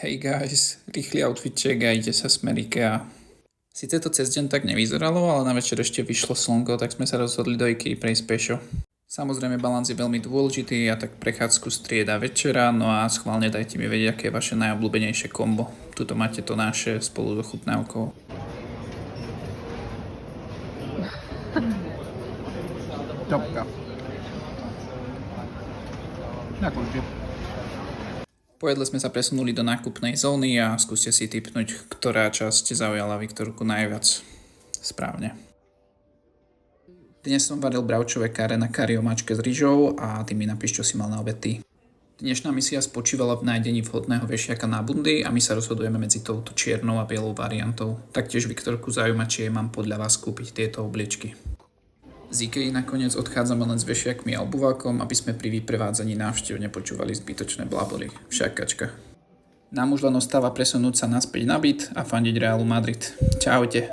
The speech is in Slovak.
Hey guys, rýchly outfitček a ide sa smer IKEA. Sice to cez deň tak nevyzeralo, ale na večer ešte vyšlo slnko, tak sme sa rozhodli do IKEA prejsť pešo. Samozrejme balans je veľmi dôležitý a tak prechádzku strieda večera, no a schválne dajte mi vedieť, aké je vaše najobľúbenejšie kombo. Tuto máte to naše spolu so chutnávkou. Topka. Ďakujem. Po jedle sme sa presunuli do nákupnej zóny a skúste si tipnúť, ktorá časť zaujala Viktorku najviac. Správne. Dnes som varil bravčové kare na kari omáčke s rýžou a ty mi napíš, čo si mal na obed ty. Dnešná misia spočívala v nájdení vhodného vešiaka na bundy a my sa rozhodujeme medzi touto čiernou a bielou variantou. Taktiež Viktorku zaujíma, či jej mám podľa vás kúpiť tieto obliečky. Z IKEA nakoniec odchádzame len s vešiakmi a obuvákom, aby sme pri vyprevádzaní návštev nepočúvali zbytočné blaboly. Všakačka. Nám už len ostáva presunúť sa naspäť na byt a fandiť Realu Madrid. Čaute.